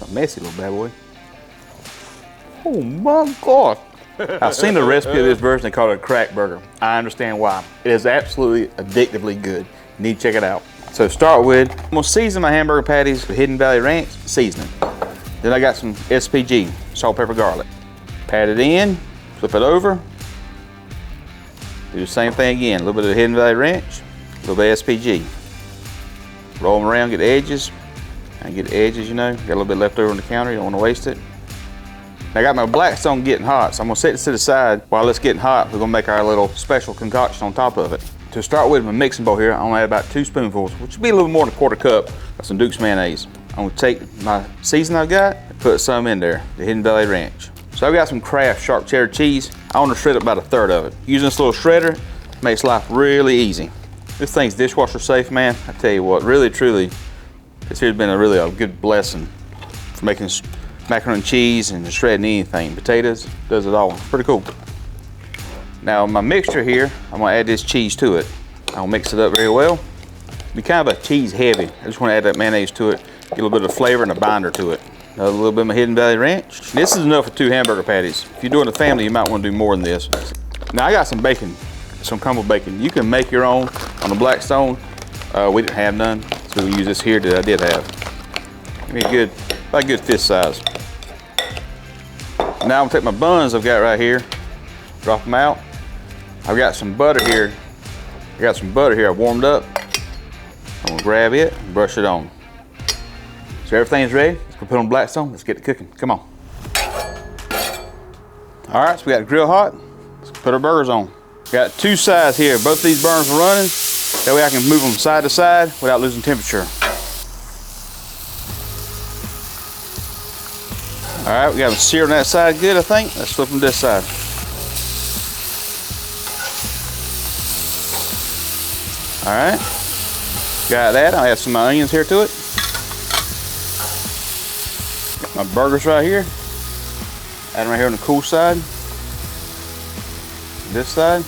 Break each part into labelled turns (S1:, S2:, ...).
S1: It's a messy little bad boy. Oh my God. I've seen the recipe of this version. They call it a crack burger. I understand why. It is absolutely addictively good. You need to check it out. So to start with, I'm gonna season my hamburger patties with Hidden Valley Ranch seasoning. Then I got some SPG, salt, pepper, garlic. Pat it in, flip it over. Do the same thing again. A little bit of Hidden Valley Ranch, a little bit of SPG. Roll them around, get the edges. And get the edges, you know. Got a little bit left over on the counter, you don't want to waste it. Now I got my Blackstone getting hot, so I'm gonna set this to the side. While it's getting hot, we're gonna make our little special concoction on top of it. To start with my mixing bowl here, I'm gonna add about 2 spoonfuls, which would be a little more than a 1/4 cup of some Duke's mayonnaise. I'm gonna take my seasoning I've got and put some in there, the Hidden Valley Ranch. So I've got some Kraft sharp cheddar cheese. I want to shred about 1/3 of it. Using this little shredder makes life really easy. This thing's dishwasher safe, man. I tell you what, really, truly, this here's been a good blessing for making macaroni and cheese and shredding anything. Potatoes, does it all. Pretty cool. Now my mixture here, I'm gonna add this cheese to it. I'll mix it up very well. Be kind of a cheese heavy. I just wanna add that mayonnaise to it, get a little bit of flavor and a binder to it. Another little bit of my Hidden Valley Ranch. This is enough for 2 hamburger patties. If you're doing a family, you might wanna do more than this. Now I got some bacon, some crumbled bacon. You can make your own on the Blackstone. We didn't have none, so we use this here that I did have. Give me about a good fist size. Now I'm gonna take my buns I've got right here, drop them out. I've got some butter here. I warmed up. I'm gonna grab it and brush it on. So everything's ready. Let's go put it on Blackstone. Let's get it cooking. Come on. All right, so we got the grill hot. Let's put our burgers on. Got 2 sides here. Both these burners are running. That way I can move them side to side without losing temperature. All right, we got them seared on that side good, I think. Let's flip them to this side. All right, got that. I'll add some of my onions here to it. Got my burgers right here. Add them right here on the cool side. This side.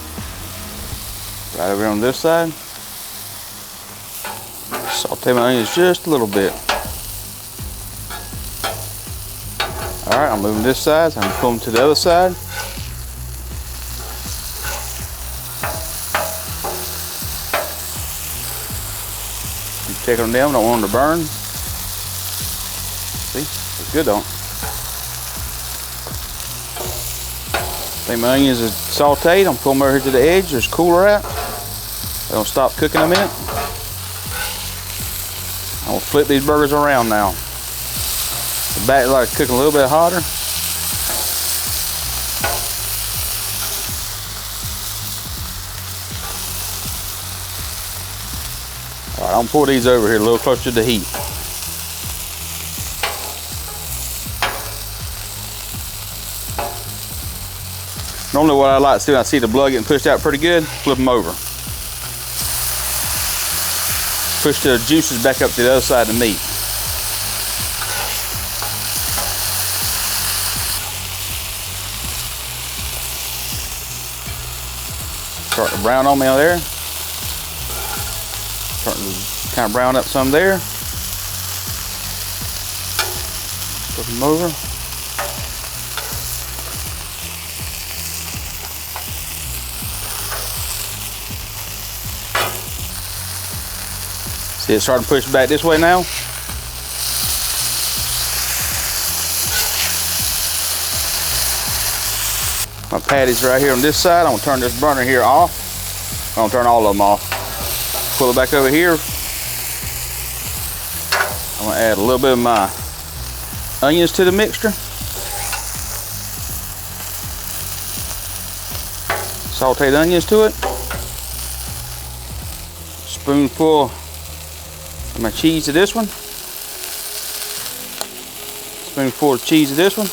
S1: Right over here on this side. Saute my onions just a little bit. All right, I'm moving this side, so I'm pulling to the other side. Keep checking them down, don't want them to burn. See, it's good, don't it? I think my onions are sauteed. I'm pulling them over here to the edge. There's cooler out. They don't stop cooking in a minute. I'm gonna flip these burgers around now. The back like cooking a little bit hotter. All right, I'm gonna pull these over here a little closer to the heat. Normally what I like to do when I see the blood getting pushed out pretty good, flip them over. Push the juices back up to the other side of the meat. Starting to brown on me out there. Starting to kind of brown up some there. Flip them over. See, it's starting to push back this way now. My patties right here on this side. I'm gonna turn this burner here off. I'm gonna turn all of them off. Pull it back over here. I'm gonna add a little bit of my onions to the mixture. Sauteed onions to it. Spoonful of my cheese to this one. Spoonful of cheese to this one.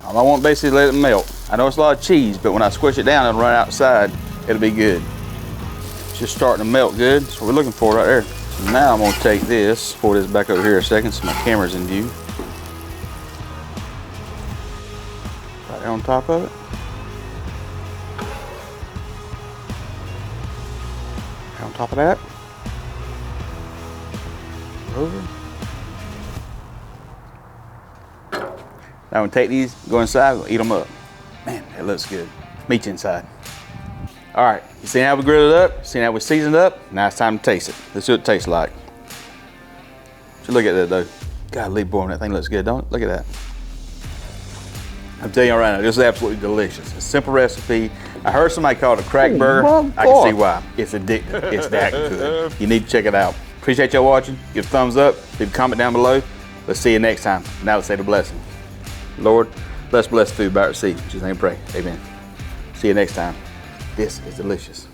S1: I want basically to let it melt. I know it's a lot of cheese, but when I squish it down and run outside, it'll be good. It's just starting to melt good. That's what we're looking for right there. So now I'm gonna take this, pull this back over here a second so my camera's in view. Right there on top of it. Right on top of that. over. Now I'm gonna take these, go inside, we'll eat them up. Man, that looks good. Meat inside. All right, you seen how we grilled it up? Seen how we seasoned it up? Now it's time to taste it. Let's see what it tastes like. So look at that though. Golly, boy, that thing looks good, don't it? Look at that. I'm telling you right now, this is absolutely delicious. A simple recipe. I heard somebody call it a crack burger. I can see why. It's addictive. It's that good. You need to check it out. Appreciate y'all watching. Give a thumbs up. Leave a comment down below. Let's see you next time. Now let's say the blessing. Lord, bless food by our seed. In Jesus' name pray. Amen. See you next time. This is delicious.